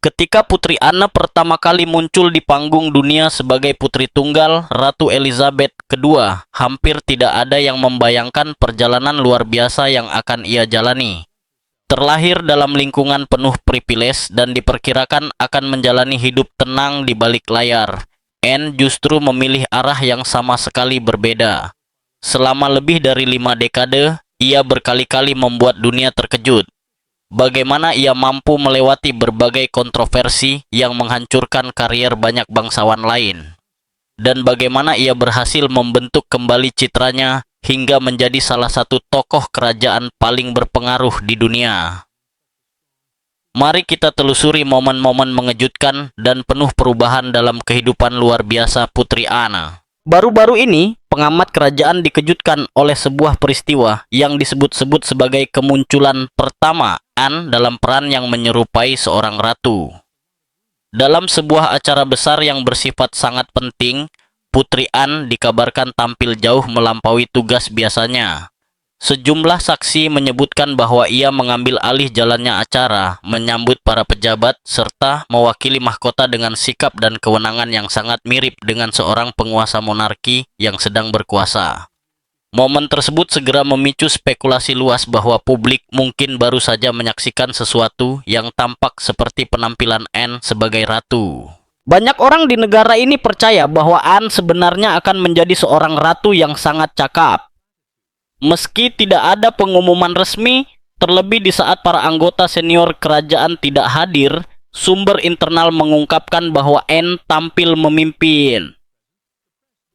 Ketika Putri Anne pertama kali muncul di panggung dunia sebagai putri tunggal Ratu Elizabeth II, hampir tidak ada yang membayangkan perjalanan luar biasa yang akan ia jalani. Terlahir dalam lingkungan penuh privilege dan diperkirakan akan menjalani hidup tenang di balik layar, Anne justru memilih arah yang sama sekali berbeda. Selama lebih dari 5 dekade, ia berkali-kali membuat dunia terkejut. Bagaimana ia mampu melewati berbagai kontroversi yang menghancurkan karier banyak bangsawan lain. Dan bagaimana ia berhasil membentuk kembali citranya hingga menjadi salah satu tokoh kerajaan paling berpengaruh di dunia. Mari kita telusuri momen-momen mengejutkan dan penuh perubahan dalam kehidupan luar biasa Putri Anne. Baru-baru ini, pengamat kerajaan dikejutkan oleh sebuah peristiwa yang disebut-sebut sebagai kemunculan pertama Anne dalam peran yang menyerupai seorang ratu. Dalam sebuah acara besar yang bersifat sangat penting, Putri Anne dikabarkan tampil jauh melampaui tugas biasanya. Sejumlah saksi menyebutkan bahwa ia mengambil alih jalannya acara, menyambut para pejabat, serta mewakili mahkota dengan sikap dan kewenangan yang sangat mirip dengan seorang penguasa monarki yang sedang berkuasa. Momen tersebut segera memicu spekulasi luas bahwa publik mungkin baru saja menyaksikan sesuatu yang tampak seperti penampilan Anne sebagai ratu. Banyak orang di negara ini percaya bahwa Anne sebenarnya akan menjadi seorang ratu yang sangat cakap. Meski tidak ada pengumuman resmi, terlebih di saat para anggota senior kerajaan tidak hadir, sumber internal mengungkapkan bahwa Anne tampil memimpin.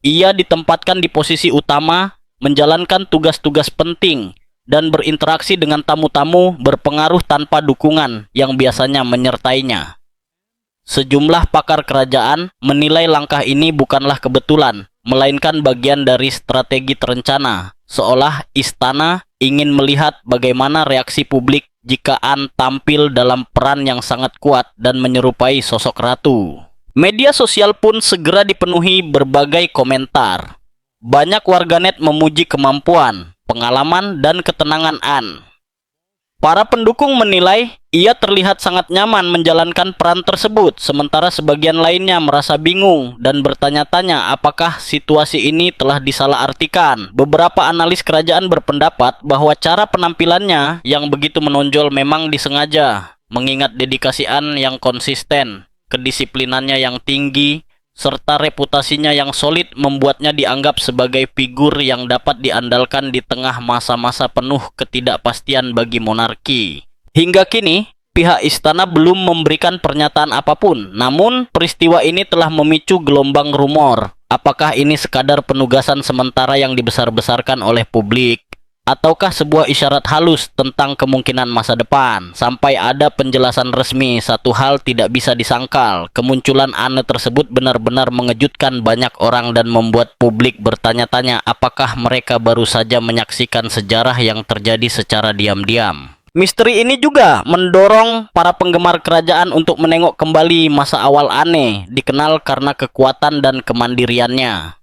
Ia ditempatkan di posisi utama, menjalankan tugas-tugas penting, dan berinteraksi dengan tamu-tamu berpengaruh tanpa dukungan yang biasanya menyertainya. Sejumlah pakar kerajaan menilai langkah ini bukanlah kebetulan, melainkan bagian dari strategi terencana, seolah istana ingin melihat bagaimana reaksi publik jika Anne tampil dalam peran yang sangat kuat dan menyerupai sosok ratu. Media sosial pun segera dipenuhi berbagai komentar. Banyak warganet memuji kemampuan, pengalaman, dan ketenangan Anne. Para pendukung menilai ia terlihat sangat nyaman menjalankan peran tersebut, sementara sebagian lainnya merasa bingung dan bertanya-tanya apakah situasi ini telah disalahartikan. Beberapa analis kerajaan berpendapat bahwa cara penampilannya yang begitu menonjol memang disengaja, mengingat dedikasi Anne yang konsisten, kedisiplinannya yang tinggi, serta reputasinya yang solid membuatnya dianggap sebagai figur yang dapat diandalkan di tengah masa-masa penuh ketidakpastian bagi monarki. Hingga kini, pihak istana belum memberikan pernyataan apapun, namun peristiwa ini telah memicu gelombang rumor. Apakah ini sekadar penugasan sementara yang dibesar-besarkan oleh publik? Ataukah sebuah isyarat halus tentang kemungkinan masa depan? Sampai ada penjelasan resmi, satu hal tidak bisa disangkal. Kemunculan Anne tersebut benar-benar mengejutkan banyak orang dan membuat publik bertanya-tanya apakah mereka baru saja menyaksikan sejarah yang terjadi secara diam-diam. Misteri ini juga mendorong para penggemar kerajaan untuk menengok kembali masa awal Anne, dikenal karena kekuatan dan kemandiriannya.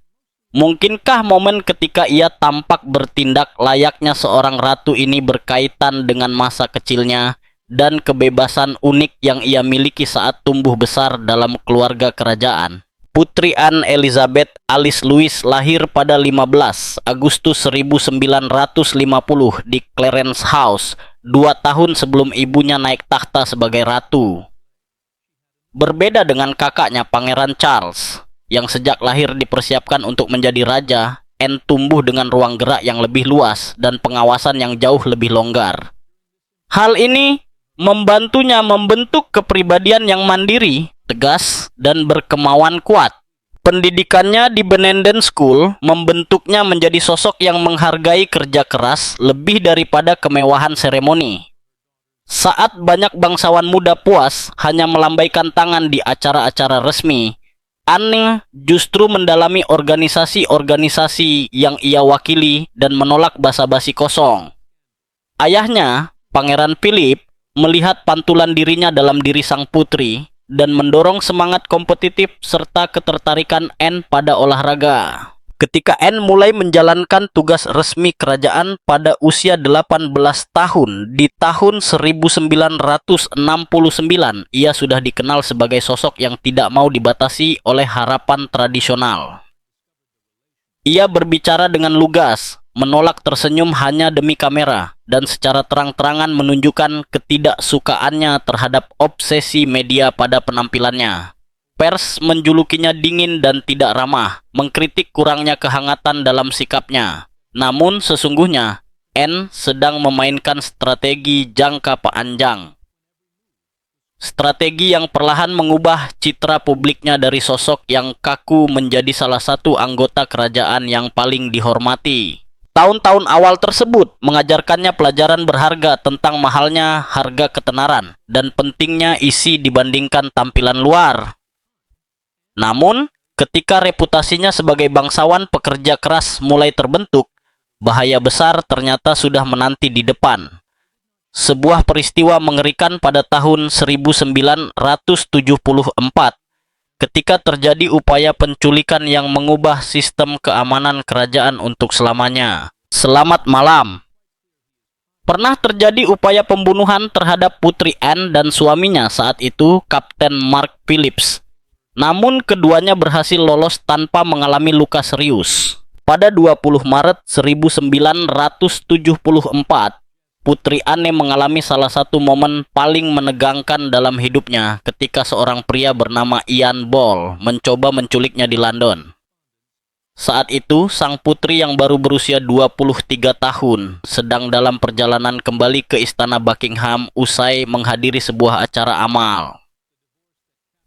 Mungkinkah momen ketika ia tampak bertindak layaknya seorang ratu ini berkaitan dengan masa kecilnya dan kebebasan unik yang ia miliki saat tumbuh besar dalam keluarga kerajaan? Putri Anne Elizabeth Alice Louise lahir pada 15 Agustus 1950 di Clarence House, 2 tahun sebelum ibunya naik tahta sebagai ratu. Berbeda dengan kakaknya Pangeran Charles, yang sejak lahir dipersiapkan untuk menjadi raja, Anne tumbuh dengan ruang gerak yang lebih luas dan pengawasan yang jauh lebih longgar. Hal ini membantunya membentuk kepribadian yang mandiri, tegas, dan berkemauan kuat. Pendidikannya di Benenden School membentuknya menjadi sosok yang menghargai kerja keras lebih daripada kemewahan seremoni. Saat banyak bangsawan muda puas hanya melambaikan tangan di acara-acara resmi, Anne justru mendalami organisasi-organisasi yang ia wakili dan menolak basa-basi kosong. Ayahnya, Pangeran Philip, melihat pantulan dirinya dalam diri sang putri dan mendorong semangat kompetitif serta ketertarikan Anne pada olahraga. ketika Anne mulai menjalankan tugas resmi kerajaan pada usia 18 tahun. Di tahun 1969, ia sudah dikenal sebagai sosok yang tidak mau dibatasi oleh harapan tradisional. Ia berbicara dengan lugas, menolak tersenyum hanya demi kamera, dan secara terang-terangan menunjukkan ketidaksukaannya terhadap obsesi media pada penampilannya. Pers menjulukinya dingin dan tidak ramah, mengkritik kurangnya kehangatan dalam sikapnya. Namun sesungguhnya, Anne sedang memainkan strategi jangka panjang. Strategi yang perlahan mengubah citra publiknya dari sosok yang kaku menjadi salah satu anggota kerajaan yang paling dihormati. Tahun-tahun awal tersebut mengajarkannya pelajaran berharga tentang mahalnya harga ketenaran dan pentingnya isi dibandingkan tampilan luar. Namun, ketika reputasinya sebagai bangsawan pekerja keras mulai terbentuk, bahaya besar ternyata sudah menanti di depan. Sebuah peristiwa mengerikan pada tahun 1974, ketika terjadi upaya penculikan yang mengubah sistem keamanan kerajaan untuk selamanya. Selamat malam. Pernah terjadi upaya pembunuhan terhadap Putri Anne dan suaminya saat itu, Kapten Mark Phillips. Namun keduanya berhasil lolos tanpa mengalami luka serius. Pada 20 Maret 1974, Putri Anne mengalami salah satu momen paling menegangkan dalam hidupnya ketika seorang pria bernama Ian Ball mencoba menculiknya di London. Saat itu, sang putri yang baru berusia 23 tahun sedang dalam perjalanan kembali ke Istana Buckingham usai menghadiri sebuah acara amal.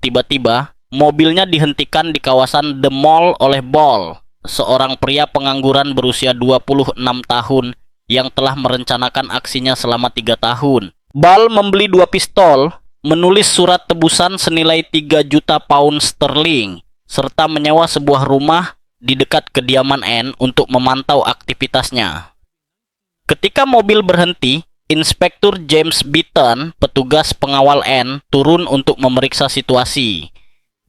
Tiba-tiba, mobilnya dihentikan di kawasan The Mall oleh Ball, seorang pria pengangguran berusia 26 tahun yang telah merencanakan aksinya selama 3 tahun. Ball membeli 2 pistol, menulis surat tebusan senilai 3 juta pound sterling, serta menyewa sebuah rumah di dekat kediaman Anne untuk memantau aktivitasnya. Ketika mobil berhenti, Inspektur James Beaton, petugas pengawal Anne, turun untuk memeriksa situasi.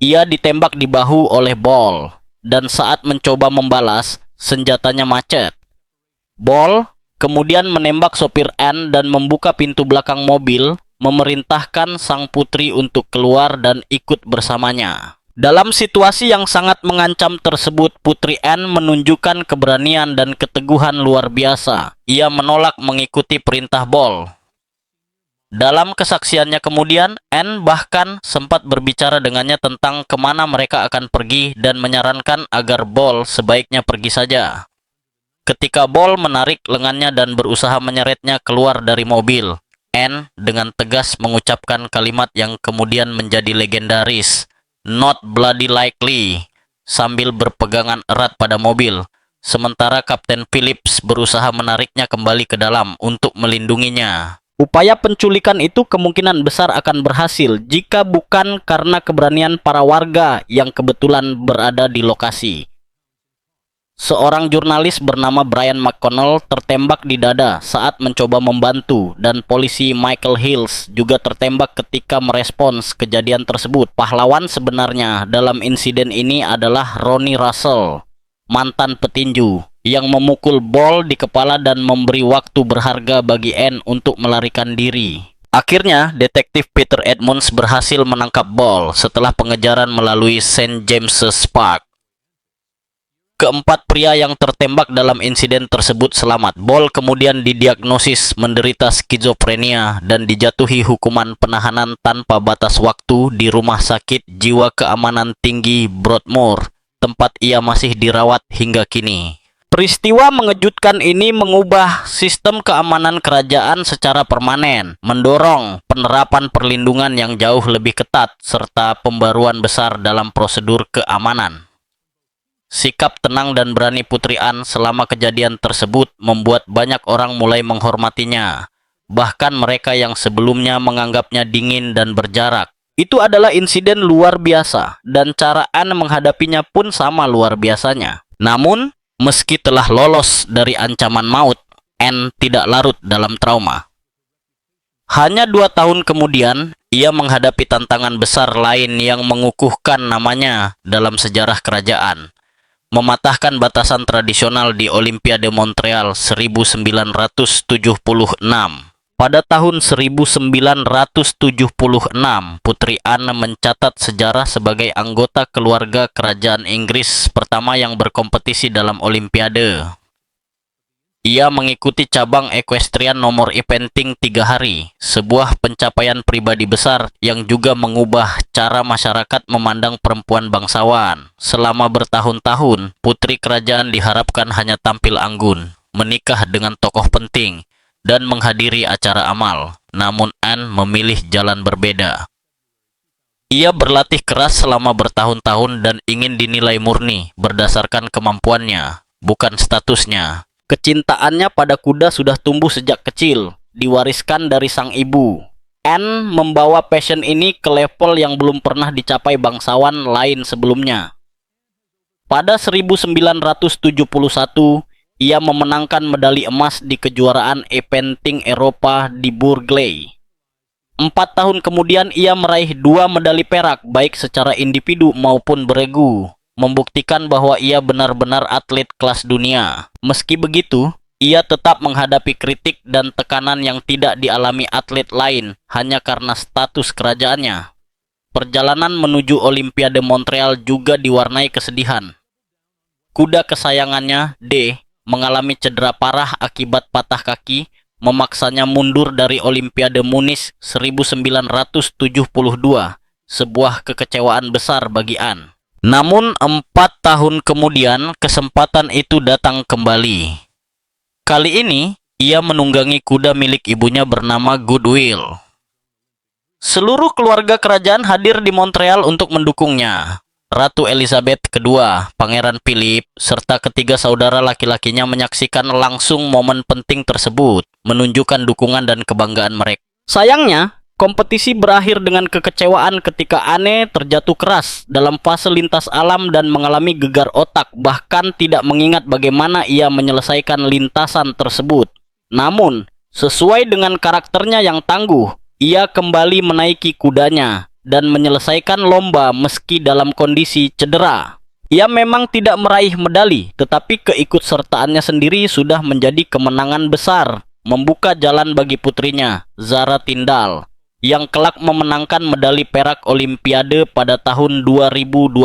Ia ditembak di bahu oleh Ball, dan saat mencoba membalas, senjatanya macet. Ball kemudian menembak sopir Anne dan membuka pintu belakang mobil, memerintahkan sang putri untuk keluar dan ikut bersamanya. Dalam situasi yang sangat mengancam tersebut, Putri Anne menunjukkan keberanian dan keteguhan luar biasa. Ia menolak mengikuti perintah Ball. Dalam kesaksiannya kemudian, Anne bahkan sempat berbicara dengannya tentang kemana mereka akan pergi dan menyarankan agar Ball sebaiknya pergi saja. Ketika Ball menarik lengannya dan berusaha menyeretnya keluar dari mobil, Anne dengan tegas mengucapkan kalimat yang kemudian menjadi legendaris, "Not bloody likely," sambil berpegangan erat pada mobil, sementara Kapten Phillips berusaha menariknya kembali ke dalam untuk melindunginya. Upaya penculikan itu kemungkinan besar akan berhasil jika bukan karena keberanian para warga yang kebetulan berada di lokasi. Seorang jurnalis bernama Brian McConnell tertembak di dada saat mencoba membantu, dan polisi Michael Hills juga tertembak ketika merespons kejadian tersebut. Pahlawan sebenarnya dalam insiden ini adalah Ronnie Russell, mantan petinju, yang memukul Ball di kepala dan memberi waktu berharga bagi Anne untuk melarikan diri. Akhirnya, detektif Peter Edmonds berhasil menangkap Ball setelah pengejaran melalui St. James's Park. Keempat pria yang tertembak dalam insiden tersebut selamat. Ball kemudian didiagnosis menderita skizofrenia dan dijatuhi hukuman penahanan tanpa batas waktu di Rumah Sakit Jiwa Keamanan Tinggi Broadmoor, tempat ia masih dirawat hingga kini. Peristiwa mengejutkan ini mengubah sistem keamanan kerajaan secara permanen, mendorong penerapan perlindungan yang jauh lebih ketat, serta pembaruan besar dalam prosedur keamanan. Sikap tenang dan berani Putri Anne selama kejadian tersebut membuat banyak orang mulai menghormatinya, bahkan mereka yang sebelumnya menganggapnya dingin dan berjarak. Itu adalah insiden luar biasa, dan cara Anne menghadapinya pun sama luar biasanya. Namun, meski telah lolos dari ancaman maut, Anne tidak larut dalam trauma. Hanya 2 tahun kemudian, ia menghadapi tantangan besar lain yang mengukuhkan namanya dalam sejarah kerajaan. mematahkan batasan tradisional di Olimpiade Montreal 1976. Pada tahun 1976, Putri Anne mencatat sejarah sebagai anggota keluarga kerajaan Inggris pertama yang berkompetisi dalam Olimpiade. Ia mengikuti cabang equestrian nomor eventing 3 hari, sebuah pencapaian pribadi besar yang juga mengubah cara masyarakat memandang perempuan bangsawan. Selama bertahun-tahun, putri kerajaan diharapkan hanya tampil anggun, menikah dengan tokoh penting, dan menghadiri acara amal. Namun Anne memilih jalan berbeda. Ia berlatih keras selama bertahun-tahun dan ingin dinilai murni berdasarkan kemampuannya, bukan statusnya. Kecintaannya pada kuda sudah tumbuh sejak kecil, diwariskan dari sang ibu. Anne membawa passion ini ke level yang belum pernah dicapai bangsawan lain sebelumnya. Pada 1971, ia memenangkan medali emas di kejuaraan eventing Eropa di Burghley. 4 tahun kemudian ia meraih 2 medali perak baik secara individu maupun beregu, membuktikan bahwa ia benar-benar atlet kelas dunia. Meski begitu, ia tetap menghadapi kritik dan tekanan yang tidak dialami atlet lain hanya karena status kerajaannya. Perjalanan menuju Olimpiade Montreal juga diwarnai kesedihan. Kuda kesayangannya, D, mengalami cedera parah akibat patah kaki, memaksanya mundur dari Olimpiade Munich 1972, sebuah kekecewaan besar bagi Anne. Namun 4 tahun kemudian, kesempatan itu datang kembali. Kali ini, ia menunggangi kuda milik ibunya bernama Goodwill. Seluruh keluarga kerajaan hadir di Montreal untuk mendukungnya. Ratu Elizabeth II, Pangeran Philip, serta ketiga saudara laki-lakinya menyaksikan langsung momen penting tersebut, menunjukkan dukungan dan kebanggaan mereka. Sayangnya, kompetisi berakhir dengan kekecewaan ketika Anne terjatuh keras dalam fase lintas alam dan mengalami gegar otak, bahkan tidak mengingat bagaimana ia menyelesaikan lintasan tersebut. Namun, sesuai dengan karakternya yang tangguh, ia kembali menaiki kudanya dan menyelesaikan lomba meski dalam kondisi cedera. Ia memang tidak meraih medali, tetapi keikutsertaannya sendiri sudah menjadi kemenangan besar, membuka jalan bagi putrinya, Zara Tindall, yang kelak memenangkan medali perak Olimpiade pada tahun 2012.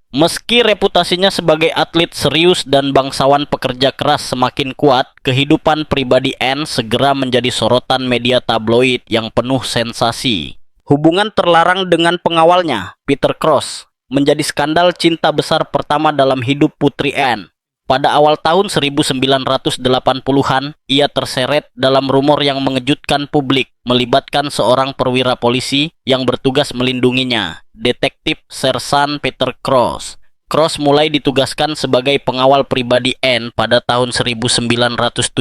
Meski reputasinya sebagai atlet serius dan bangsawan pekerja keras semakin kuat, kehidupan pribadi Anne segera menjadi sorotan media tabloid yang penuh sensasi. Hubungan terlarang dengan pengawalnya, Peter Cross, menjadi skandal cinta besar pertama dalam hidup Putri Anne. Pada awal tahun 1980-an, ia terseret dalam rumor yang mengejutkan publik, melibatkan seorang perwira polisi yang bertugas melindunginya, Detektif Sersan Peter Cross. Cross mulai ditugaskan sebagai pengawal pribadi Anne pada tahun 1979,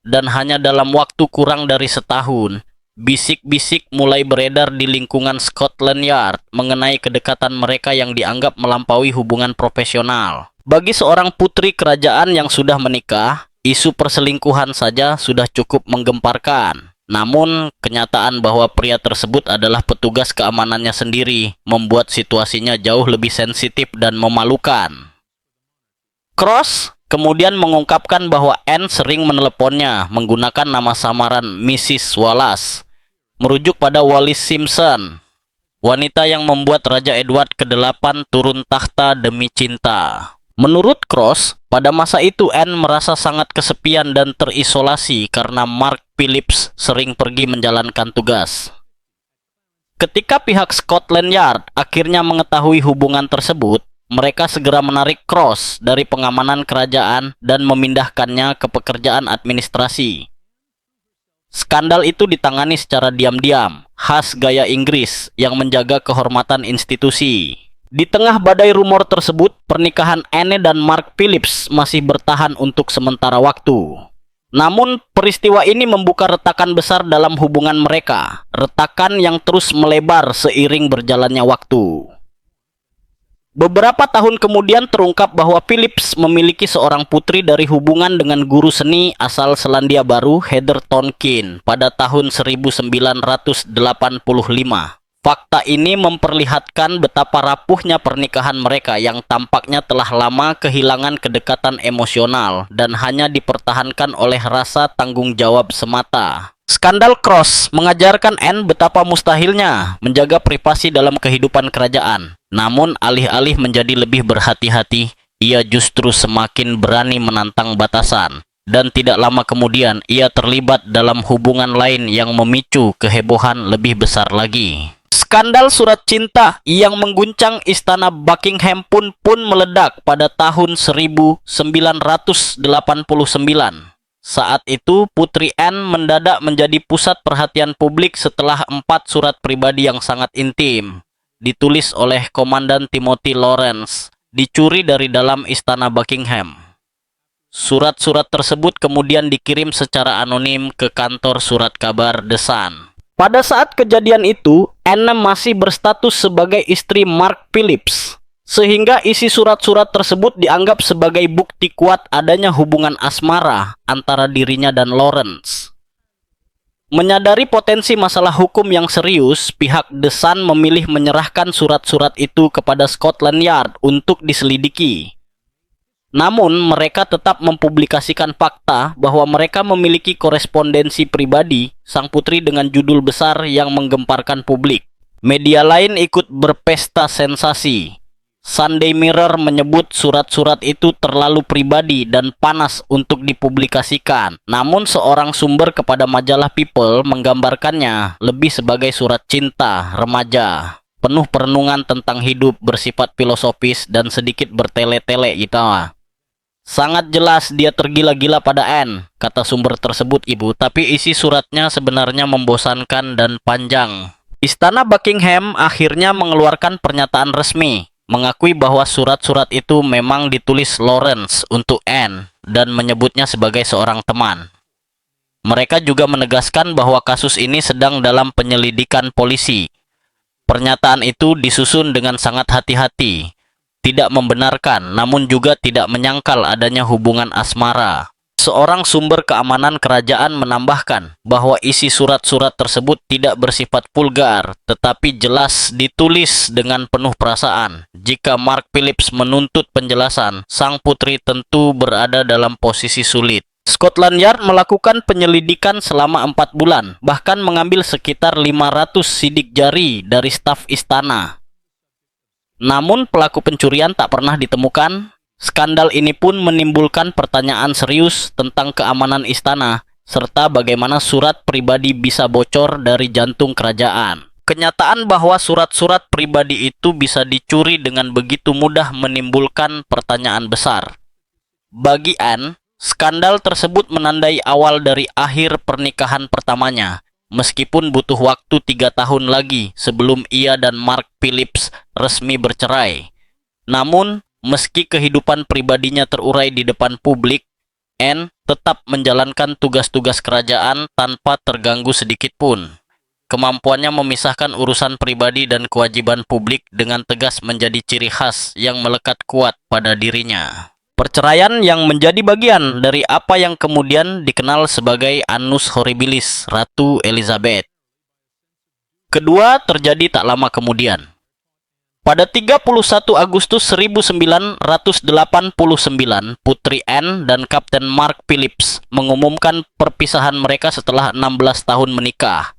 dan hanya dalam waktu kurang dari setahun, bisik-bisik mulai beredar di lingkungan Scotland Yard mengenai kedekatan mereka yang dianggap melampaui hubungan profesional. Bagi seorang putri kerajaan yang sudah menikah, isu perselingkuhan saja sudah cukup menggemparkan. Namun, kenyataan bahwa pria tersebut adalah petugas keamanannya sendiri membuat situasinya jauh lebih sensitif dan memalukan. Cross kemudian mengungkapkan bahwa Anne sering meneleponnya menggunakan nama samaran Mrs. Wallace, merujuk pada Wallis Simpson, wanita yang membuat Raja Edward ke-8 turun tahta demi cinta. Menurut Cross, pada masa itu Anne merasa sangat kesepian dan terisolasi karena Mark Phillips sering pergi menjalankan tugas. Ketika pihak Scotland Yard akhirnya mengetahui hubungan tersebut, mereka segera menarik Cross dari pengamanan kerajaan dan memindahkannya ke pekerjaan administrasi. Skandal itu ditangani secara diam-diam, khas gaya Inggris yang menjaga kehormatan institusi. Di tengah badai rumor tersebut, pernikahan Anne dan Mark Phillips masih bertahan untuk sementara waktu. Namun, peristiwa ini membuka retakan besar dalam hubungan mereka, retakan yang terus melebar seiring berjalannya waktu. Beberapa tahun kemudian terungkap bahwa Phillips memiliki seorang putri dari hubungan dengan guru seni asal Selandia Baru, Heather Tonkin, pada tahun 1985. Fakta ini memperlihatkan betapa rapuhnya pernikahan mereka yang tampaknya telah lama kehilangan kedekatan emosional dan hanya dipertahankan oleh rasa tanggung jawab semata. Skandal Cross mengajarkan Anne betapa mustahilnya menjaga privasi dalam kehidupan kerajaan. Namun alih-alih menjadi lebih berhati-hati, ia justru semakin berani menantang batasan. Dan tidak lama kemudian ia terlibat dalam hubungan lain yang memicu kehebohan lebih besar lagi. Skandal surat cinta yang mengguncang istana Buckingham pun meledak pada tahun 1989. Saat itu, Putri Anne mendadak menjadi pusat perhatian publik setelah 4 surat pribadi yang sangat intim, ditulis oleh Komandan Timothy Lawrence, dicuri dari dalam istana Buckingham. Surat-surat tersebut kemudian dikirim secara anonim ke kantor surat kabar The Sun. Pada saat kejadian itu, Anne masih berstatus sebagai istri Mark Phillips, sehingga isi surat-surat tersebut dianggap sebagai bukti kuat adanya hubungan asmara antara dirinya dan Lawrence. Menyadari potensi masalah hukum yang serius, pihak The Sun memilih menyerahkan surat-surat itu kepada Scotland Yard untuk diselidiki. Namun, mereka tetap mempublikasikan fakta bahwa mereka memiliki korespondensi pribadi sang putri dengan judul besar yang menggemparkan publik. Media lain ikut berpesta sensasi. Sunday Mirror menyebut surat-surat itu terlalu pribadi dan panas untuk dipublikasikan. Namun, seorang sumber kepada majalah People menggambarkannya lebih sebagai surat cinta remaja, penuh perenungan tentang hidup, bersifat filosofis dan sedikit bertele-tele gitu. Sangat jelas dia tergila-gila pada Anne, kata sumber tersebut, Ibu, tapi isi suratnya sebenarnya membosankan dan panjang. Istana Buckingham akhirnya mengeluarkan pernyataan resmi, mengakui bahwa surat-surat itu memang ditulis Lawrence untuk Anne dan menyebutnya sebagai seorang teman. Mereka juga menegaskan bahwa kasus ini sedang dalam penyelidikan polisi. Pernyataan itu disusun dengan sangat hati-hati. Tidak membenarkan, namun juga tidak menyangkal adanya hubungan asmara. Seorang sumber keamanan kerajaan menambahkan bahwa isi surat-surat tersebut tidak bersifat vulgar, tetapi jelas ditulis dengan penuh perasaan. Jika Mark Phillips menuntut penjelasan, sang putri tentu berada dalam posisi sulit. Scotland Yard melakukan penyelidikan selama 4 bulan, bahkan mengambil sekitar 500 sidik jari dari staf istana. Namun pelaku pencurian tak pernah ditemukan. Skandal ini pun menimbulkan pertanyaan serius tentang keamanan istana, serta bagaimana surat pribadi bisa bocor dari jantung kerajaan. Kenyataan bahwa surat-surat pribadi itu bisa dicuri dengan begitu mudah menimbulkan pertanyaan besar. Bagi Anne, skandal tersebut menandai awal dari akhir pernikahan pertamanya. Meskipun butuh waktu 3 tahun lagi sebelum ia dan Mark Phillips resmi bercerai. Namun, meski kehidupan pribadinya terurai di depan publik, Anne tetap menjalankan tugas-tugas kerajaan tanpa terganggu sedikit pun. Kemampuannya memisahkan urusan pribadi dan kewajiban publik dengan tegas menjadi ciri khas yang melekat kuat pada dirinya. Perceraian yang menjadi bagian dari apa yang kemudian dikenal sebagai Annus Horribilis Ratu Elizabeth. Kedua terjadi tak lama kemudian. Pada 31 Agustus 1989, Putri Anne dan Kapten Mark Phillips mengumumkan perpisahan mereka setelah 16 tahun menikah.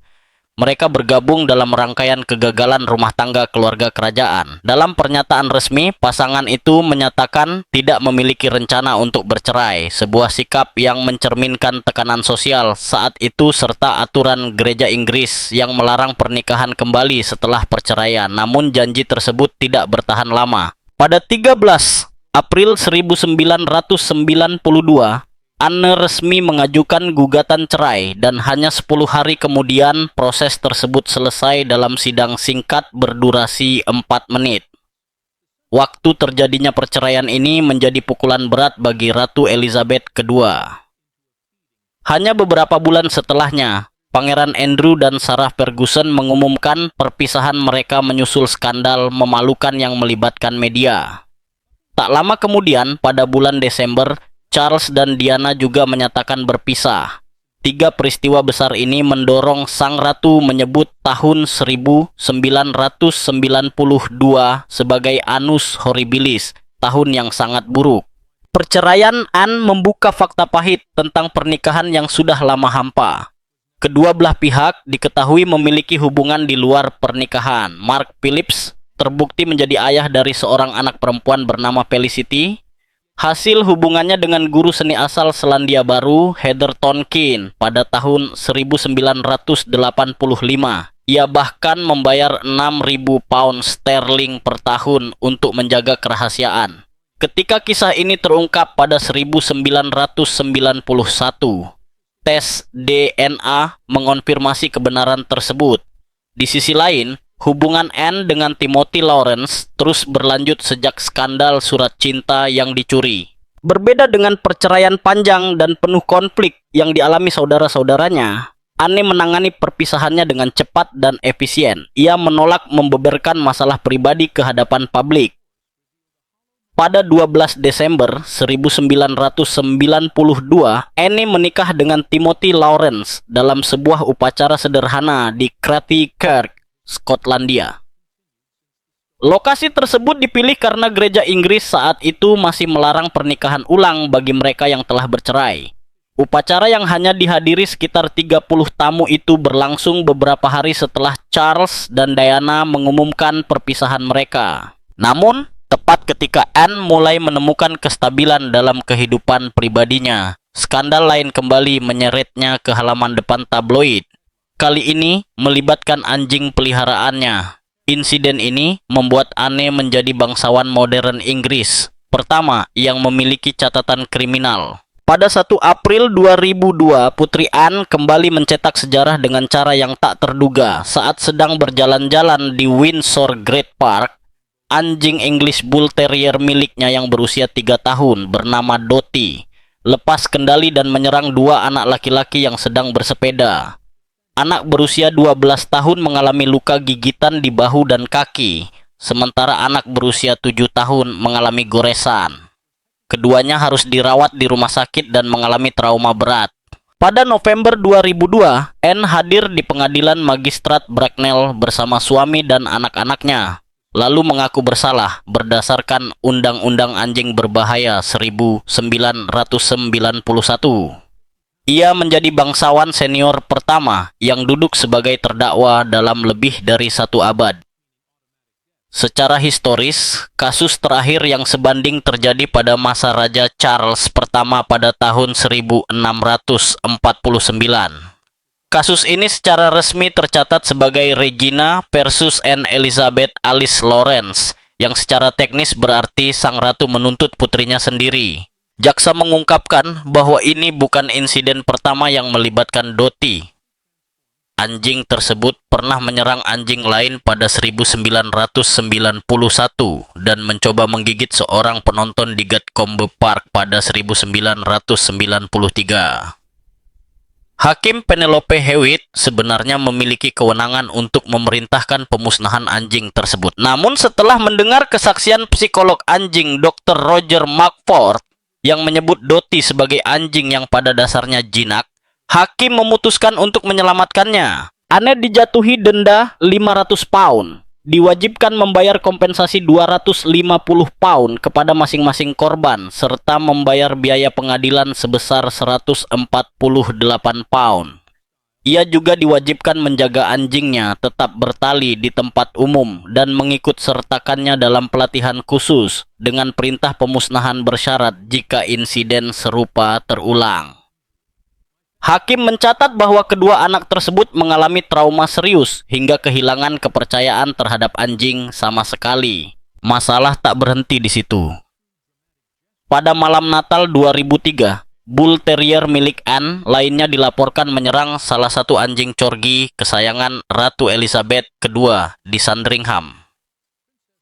Mereka bergabung dalam rangkaian kegagalan rumah tangga keluarga kerajaan. Dalam pernyataan resmi, pasangan itu menyatakan tidak memiliki rencana untuk bercerai, sebuah sikap yang mencerminkan tekanan sosial saat itu serta aturan gereja Inggris yang melarang pernikahan kembali setelah perceraian. Namun janji tersebut tidak bertahan lama. Pada 13 April 1992, Anne resmi mengajukan gugatan cerai dan hanya 10 hari kemudian proses tersebut selesai dalam sidang singkat berdurasi 4 menit. Waktu terjadinya perceraian ini menjadi pukulan berat bagi Ratu Elizabeth II. Hanya beberapa bulan setelahnya, Pangeran Andrew dan Sarah Ferguson mengumumkan perpisahan mereka menyusul skandal memalukan yang melibatkan media. Tak lama kemudian, pada bulan Desember, Charles dan Diana juga menyatakan berpisah. Tiga peristiwa besar ini mendorong sang ratu menyebut tahun 1992 sebagai Annus Horribilis, tahun yang sangat buruk. Perceraian Anne membuka fakta pahit tentang pernikahan yang sudah lama hampa. Kedua belah pihak diketahui memiliki hubungan di luar pernikahan. Mark Phillips terbukti menjadi ayah dari seorang anak perempuan bernama Felicity. Hasil hubungannya dengan guru seni asal Selandia Baru, Heather Tonkin, pada tahun 1985. Ia bahkan membayar 6.000 pound sterling per tahun untuk menjaga kerahasiaan. Ketika kisah ini terungkap pada 1991, tes DNA mengonfirmasi kebenaran tersebut. Di sisi lain, hubungan Anne dengan Timothy Lawrence terus berlanjut sejak skandal surat cinta yang dicuri. Berbeda dengan perceraian panjang dan penuh konflik yang dialami saudara-saudaranya, Anne menangani perpisahannya dengan cepat dan efisien. Ia menolak membeberkan masalah pribadi ke hadapan publik. Pada 12 Desember 1992, Anne menikah dengan Timothy Lawrence dalam sebuah upacara sederhana di Cratty Kirk, Skotlandia. Lokasi tersebut dipilih karena gereja Inggris saat itu masih melarang pernikahan ulang bagi mereka yang telah bercerai. Upacara yang hanya dihadiri sekitar 30 tamu itu berlangsung beberapa hari setelah Charles dan Diana mengumumkan perpisahan mereka. Namun, tepat ketika Anne mulai menemukan kestabilan dalam kehidupan pribadinya, skandal lain kembali menyeretnya ke halaman depan tabloid. Kali ini melibatkan anjing peliharaannya. Insiden ini membuat Anne menjadi bangsawan modern Inggris pertama yang memiliki catatan kriminal. Pada 1 April 2002, Putri Anne kembali mencetak sejarah dengan cara yang tak terduga. Saat sedang berjalan-jalan di Windsor Great Park, anjing English Bull Terrier miliknya yang berusia 3 tahun bernama Dottie lepas kendali dan menyerang dua anak laki-laki yang sedang bersepeda. Anak berusia 12 tahun mengalami luka gigitan di bahu dan kaki, sementara anak berusia 7 tahun mengalami goresan. Keduanya harus dirawat di rumah sakit dan mengalami trauma berat. Pada November 2002, Anne hadir di pengadilan Magistrat Bracknell bersama suami dan anak-anaknya, lalu mengaku bersalah berdasarkan Undang-Undang Anjing Berbahaya 1991. Ia menjadi bangsawan senior pertama yang duduk sebagai terdakwa dalam lebih dari 1 abad. Secara historis, kasus terakhir yang sebanding terjadi pada masa Raja Charles pertama pada tahun 1649. Kasus ini secara resmi tercatat sebagai Regina versus Anne Elizabeth Alice Lawrence, yang secara teknis berarti sang ratu menuntut putrinya sendiri. Jaksa mengungkapkan bahwa ini bukan insiden pertama yang melibatkan Dottie. Anjing tersebut pernah menyerang anjing lain pada 1991 dan mencoba menggigit seorang penonton di Gatcombe Park pada 1993. Hakim Penelope Hewitt sebenarnya memiliki kewenangan untuk memerintahkan pemusnahan anjing tersebut. Namun setelah mendengar kesaksian psikolog anjing Dr. Roger Mugford yang menyebut Dottie sebagai anjing yang pada dasarnya jinak, hakim memutuskan untuk menyelamatkannya. Anne dijatuhi denda 500 pound, diwajibkan membayar kompensasi 250 pound kepada masing-masing korban, serta membayar biaya pengadilan sebesar 148 pound. Ia juga diwajibkan menjaga anjingnya tetap bertali di tempat umum dan mengikut sertakannya dalam pelatihan khusus dengan perintah pemusnahan bersyarat jika insiden serupa terulang. Hakim mencatat bahwa kedua anak tersebut mengalami trauma serius hingga kehilangan kepercayaan terhadap anjing sama sekali. Masalah tak berhenti di situ. Pada malam Natal 2003, Bull Terrier milik Anne lainnya dilaporkan menyerang salah satu anjing corgi kesayangan Ratu Elizabeth II di Sandringham.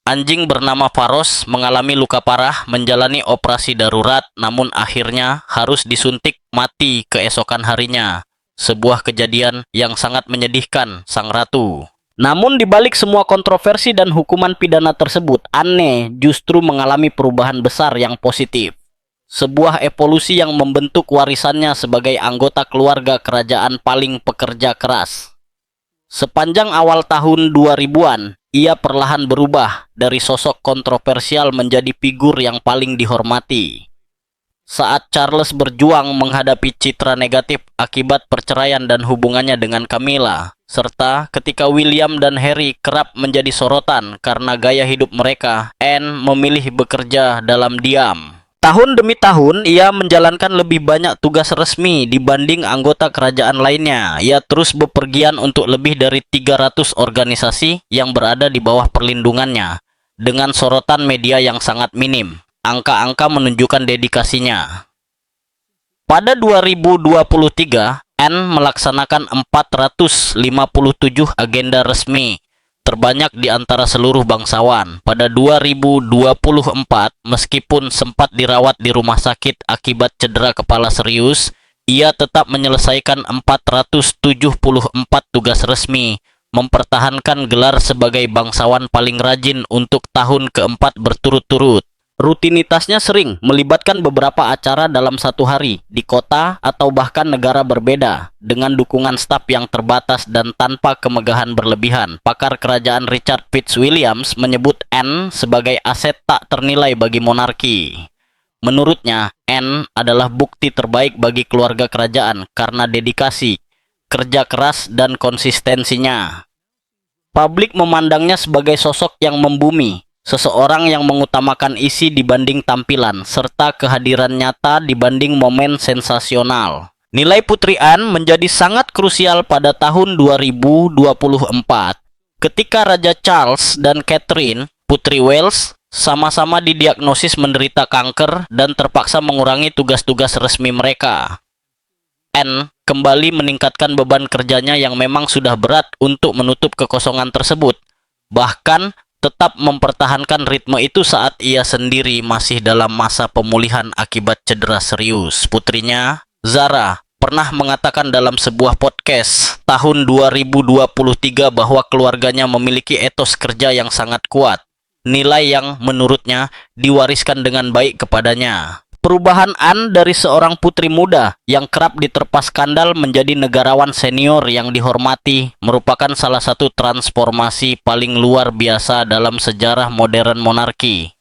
Anjing bernama Faros mengalami luka parah, menjalani operasi darurat, namun akhirnya harus disuntik mati keesokan harinya. Sebuah kejadian yang sangat menyedihkan sang ratu. Namun di balik semua kontroversi dan hukuman pidana tersebut, Anne justru mengalami perubahan besar yang positif. sebuah evolusi yang membentuk warisannya sebagai anggota keluarga kerajaan paling pekerja keras. Sepanjang awal tahun 2000-an, ia perlahan berubah dari sosok kontroversial menjadi figur yang paling dihormati. Saat Charles berjuang menghadapi citra negatif akibat perceraian dan hubungannya dengan Camilla, serta ketika William dan Harry kerap menjadi sorotan karena gaya hidup mereka, Anne memilih bekerja dalam diam. Tahun demi tahun, ia menjalankan lebih banyak tugas resmi dibanding anggota kerajaan lainnya. Ia terus bepergian untuk lebih dari 300 organisasi yang berada di bawah perlindungannya, dengan sorotan media yang sangat minim. Angka-angka menunjukkan dedikasinya. Pada 2023, Anne melaksanakan 457 agenda resmi, terbanyak di antara seluruh bangsawan. Pada 2024, meskipun sempat dirawat di rumah sakit akibat cedera kepala serius, ia tetap menyelesaikan 474 tugas resmi, mempertahankan gelar sebagai bangsawan paling rajin untuk tahun keempat berturut-turut. Rutinitasnya sering melibatkan beberapa acara dalam satu hari di kota atau bahkan negara berbeda dengan dukungan staf yang terbatas dan tanpa kemegahan berlebihan. Pakar kerajaan Richard Fitzwilliams menyebut Anne sebagai aset tak ternilai bagi monarki. Menurutnya, Anne adalah bukti terbaik bagi keluarga kerajaan karena dedikasi, kerja keras, dan konsistensinya. Publik memandangnya sebagai sosok yang membumi, seseorang yang mengutamakan isi dibanding tampilan, serta kehadiran nyata dibanding momen sensasional. Nilai Putri Anne menjadi sangat krusial pada tahun 2024, ketika Raja Charles dan Catherine, Putri Wales, sama-sama didiagnosis menderita kanker dan terpaksa mengurangi tugas-tugas resmi mereka. Anne kembali meningkatkan beban kerjanya yang memang sudah berat untuk menutup kekosongan tersebut. Bahkan tetap mempertahankan ritme itu saat ia sendiri masih dalam masa pemulihan akibat cedera serius. Putrinya, Zara, pernah mengatakan dalam sebuah podcast tahun 2023 bahwa keluarganya memiliki etos kerja yang sangat kuat, nilai yang menurutnya diwariskan dengan baik kepadanya. Perubahan Anne dari seorang putri muda yang kerap diterpa skandal menjadi negarawan senior yang dihormati merupakan salah satu transformasi paling luar biasa dalam sejarah modern monarki.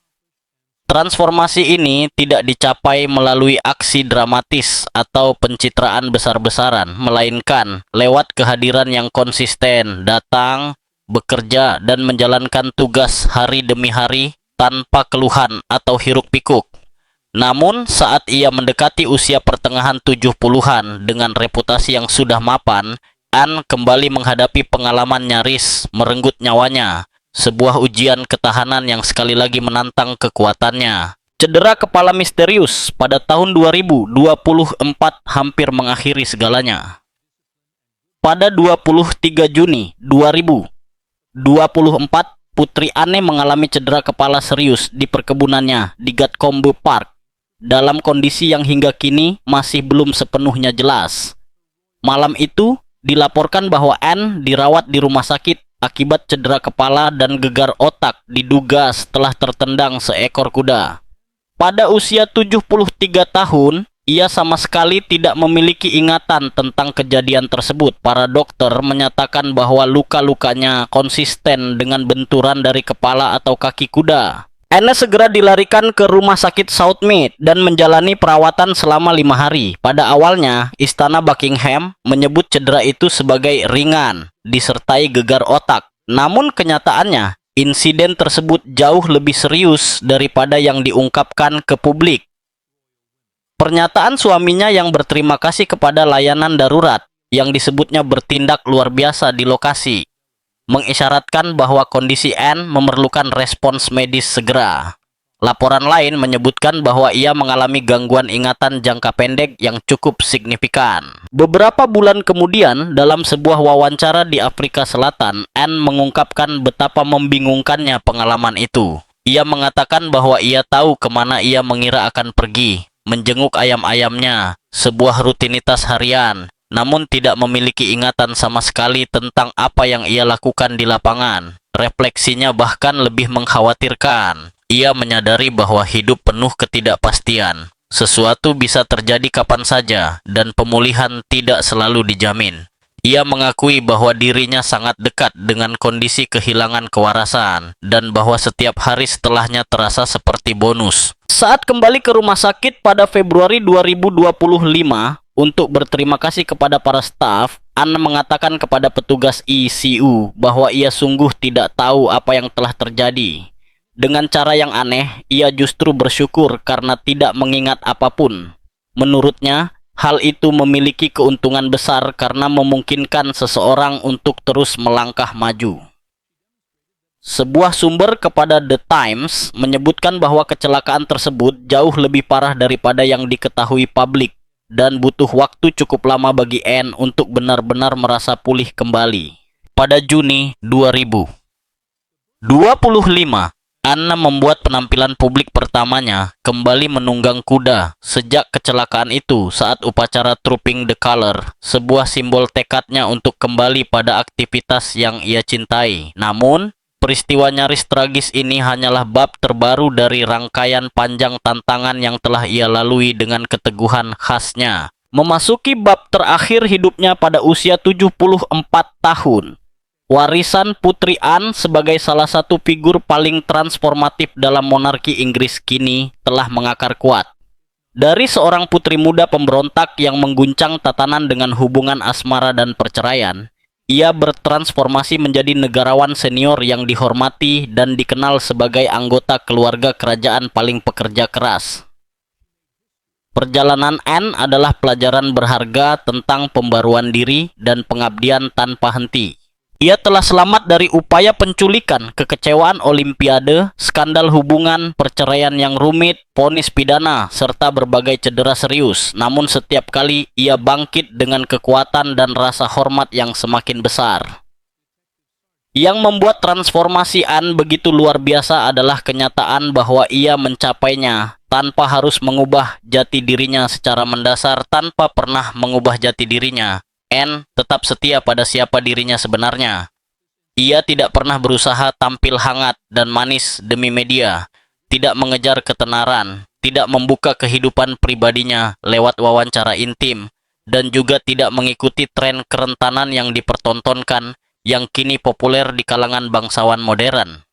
Transformasi ini tidak dicapai melalui aksi dramatis atau pencitraan besar-besaran, melainkan lewat kehadiran yang konsisten, datang, bekerja, dan menjalankan tugas hari demi hari tanpa keluhan atau hiruk-pikuk. Namun, saat ia mendekati usia pertengahan 70-an dengan reputasi yang sudah mapan, Anne kembali menghadapi pengalaman nyaris merenggut nyawanya, sebuah ujian ketahanan yang sekali lagi menantang kekuatannya. Cedera kepala misterius pada tahun 2024 hampir mengakhiri segalanya. Pada 23 Juni 2024, Putri Anne mengalami cedera kepala serius di perkebunannya di Gatcombe Park, dalam kondisi yang hingga kini masih belum sepenuhnya jelas. Malam itu, dilaporkan bahwa Anne dirawat di rumah sakit akibat cedera kepala dan gegar otak diduga setelah tertendang seekor kuda. Pada usia 73 tahun, ia sama sekali tidak memiliki ingatan tentang kejadian tersebut. Para dokter menyatakan bahwa luka-lukanya konsisten dengan benturan dari kepala atau kaki kuda. Anne segera dilarikan ke rumah sakit Southmead dan menjalani perawatan selama 5 hari. Pada awalnya, Istana Buckingham menyebut cedera itu sebagai ringan, disertai gegar otak. Namun kenyataannya, insiden tersebut jauh lebih serius daripada yang diungkapkan ke publik. Pernyataan suaminya yang berterima kasih kepada layanan darurat, yang disebutnya bertindak luar biasa di lokasi, mengisyaratkan bahwa kondisi Anne memerlukan respons medis segera. Laporan lain menyebutkan bahwa ia mengalami gangguan ingatan jangka pendek yang cukup signifikan. Beberapa bulan kemudian, dalam sebuah wawancara di Afrika Selatan, Anne mengungkapkan betapa membingungkannya pengalaman itu. Ia mengatakan bahwa ia tahu kemana ia mengira akan pergi, menjenguk ayam-ayamnya, sebuah rutinitas harian, namun tidak memiliki ingatan sama sekali tentang apa yang ia lakukan di lapangan. Refleksinya bahkan lebih mengkhawatirkan. Ia menyadari bahwa hidup penuh ketidakpastian. Sesuatu bisa terjadi kapan saja, dan pemulihan tidak selalu dijamin. Ia mengakui bahwa dirinya sangat dekat dengan kondisi kehilangan kewarasan, dan bahwa setiap hari setelahnya terasa seperti bonus. Saat kembali ke rumah sakit pada Februari 2025, untuk berterima kasih kepada para staf, Anne mengatakan kepada petugas ICU bahwa ia sungguh tidak tahu apa yang telah terjadi. Dengan cara yang aneh, ia justru bersyukur karena tidak mengingat apapun. Menurutnya, hal itu memiliki keuntungan besar karena memungkinkan seseorang untuk terus melangkah maju. Sebuah sumber kepada The Times menyebutkan bahwa kecelakaan tersebut jauh lebih parah daripada yang diketahui publik dan butuh waktu cukup lama bagi Anne untuk benar-benar merasa pulih kembali. Pada Juni 2025, Anna membuat penampilan publik pertamanya kembali menunggang kuda sejak kecelakaan itu saat upacara Trooping the Color, sebuah simbol tekadnya untuk kembali pada aktivitas yang ia cintai. Namun, peristiwa nyaris tragis ini hanyalah bab terbaru dari rangkaian panjang tantangan yang telah ia lalui dengan keteguhan khasnya. Memasuki bab terakhir hidupnya pada usia 74 tahun. Warisan Putri Anne sebagai salah satu figur paling transformatif dalam monarki Inggris kini telah mengakar kuat. Dari seorang putri muda pemberontak yang mengguncang tatanan dengan hubungan asmara dan perceraian, ia bertransformasi menjadi negarawan senior yang dihormati dan dikenal sebagai anggota keluarga kerajaan paling pekerja keras. Perjalanan Anne adalah pelajaran berharga tentang pembaruan diri dan pengabdian tanpa henti. Ia telah selamat dari upaya penculikan, kekecewaan Olimpiade, skandal hubungan, perceraian yang rumit, vonis pidana, serta berbagai cedera serius. Namun setiap kali ia bangkit dengan kekuatan dan rasa hormat yang semakin besar. Yang membuat transformasi Anne begitu luar biasa adalah kenyataan bahwa ia mencapainya tanpa harus mengubah jati dirinya secara mendasar. Tanpa pernah mengubah jati dirinya, Anne tetap setia pada siapa dirinya sebenarnya. Ia tidak pernah berusaha tampil hangat dan manis demi media, tidak mengejar ketenaran, tidak membuka kehidupan pribadinya lewat wawancara intim, dan juga tidak mengikuti tren kerentanan yang dipertontonkan yang kini populer di kalangan bangsawan modern.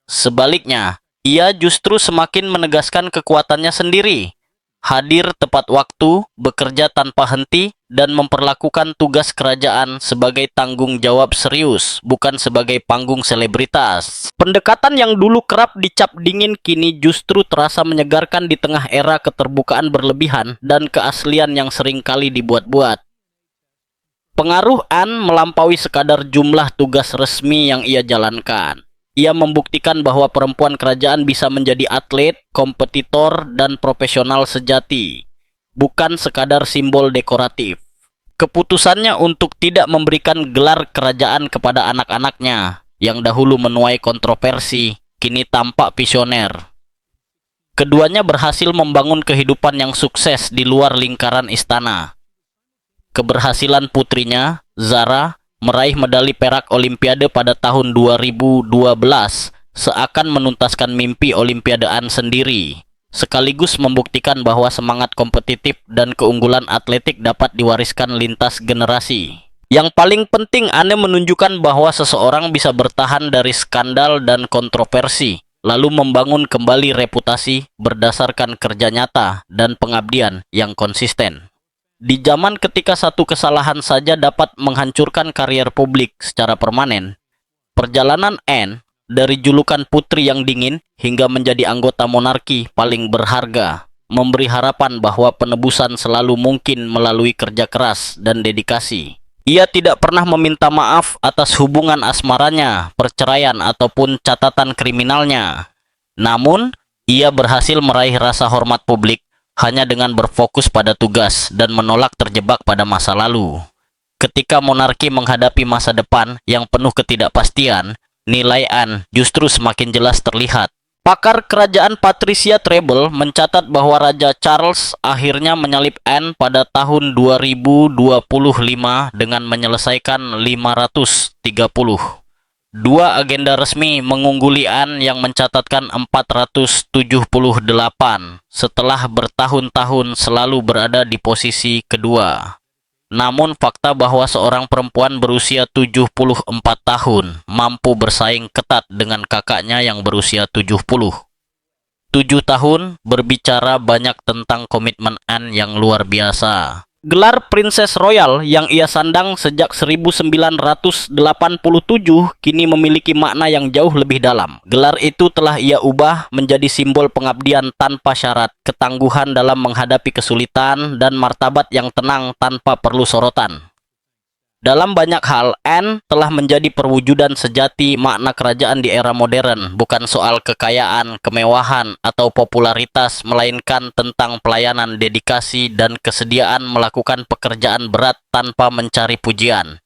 Sebaliknya, ia justru semakin menegaskan kekuatannya sendiri. Hadir tepat waktu, bekerja tanpa henti, dan memperlakukan tugas kerajaan sebagai tanggung jawab serius, bukan sebagai panggung selebritas. Pendekatan yang dulu kerap dicap dingin kini justru terasa menyegarkan di tengah era keterbukaan berlebihan dan keaslian yang seringkali dibuat-buat. Pengaruh Anne melampaui sekadar jumlah tugas resmi yang ia jalankan. Ia membuktikan bahwa perempuan kerajaan bisa menjadi atlet, kompetitor, dan profesional sejati, bukan sekadar simbol dekoratif. Keputusannya untuk tidak memberikan gelar kerajaan kepada anak-anaknya, yang dahulu menuai kontroversi, kini tampak visioner. Keduanya berhasil membangun kehidupan yang sukses di luar lingkaran istana. Keberhasilan putrinya, Zara, meraih medali perak Olimpiade pada tahun 2012 seakan menuntaskan mimpi Olimpiade Anne sendiri, sekaligus membuktikan bahwa semangat kompetitif dan keunggulan atletik dapat diwariskan lintas generasi. Yang paling penting, Anne menunjukkan bahwa seseorang bisa bertahan dari skandal dan kontroversi, lalu membangun kembali reputasi berdasarkan kerja nyata dan pengabdian yang konsisten. Di zaman ketika satu kesalahan saja dapat menghancurkan karier publik secara permanen, perjalanan Anne dari julukan putri yang dingin hingga menjadi anggota monarki paling berharga, memberi harapan bahwa penebusan selalu mungkin melalui kerja keras dan dedikasi. Ia tidak pernah meminta maaf atas hubungan asmaranya, perceraian, ataupun catatan kriminalnya. Namun, ia berhasil meraih rasa hormat publik hanya dengan berfokus pada tugas dan menolak terjebak pada masa lalu. Ketika monarki menghadapi masa depan yang penuh ketidakpastian, nilai Anne justru semakin jelas terlihat. Pakar kerajaan Patricia Treble mencatat bahwa Raja Charles akhirnya menyalip Anne pada tahun 2025 dengan menyelesaikan 530 Dua agenda resmi mengungguli Anne yang mencatatkan 478 setelah bertahun-tahun selalu berada di posisi kedua. Namun fakta bahwa seorang perempuan berusia 74 tahun mampu bersaing ketat dengan kakaknya yang berusia 70. 7 tahun berbicara banyak tentang komitmen Anne yang luar biasa. Gelar Princess Royal yang ia sandang sejak 1987 kini memiliki makna yang jauh lebih dalam. Gelar itu telah ia ubah menjadi simbol pengabdian tanpa syarat, ketangguhan dalam menghadapi kesulitan, dan martabat yang tenang tanpa perlu sorotan. Dalam banyak hal, Anne telah menjadi perwujudan sejati makna kerajaan di era modern, bukan soal kekayaan, kemewahan, atau popularitas, melainkan tentang pelayanan, dedikasi, dan kesediaan melakukan pekerjaan berat tanpa mencari pujian.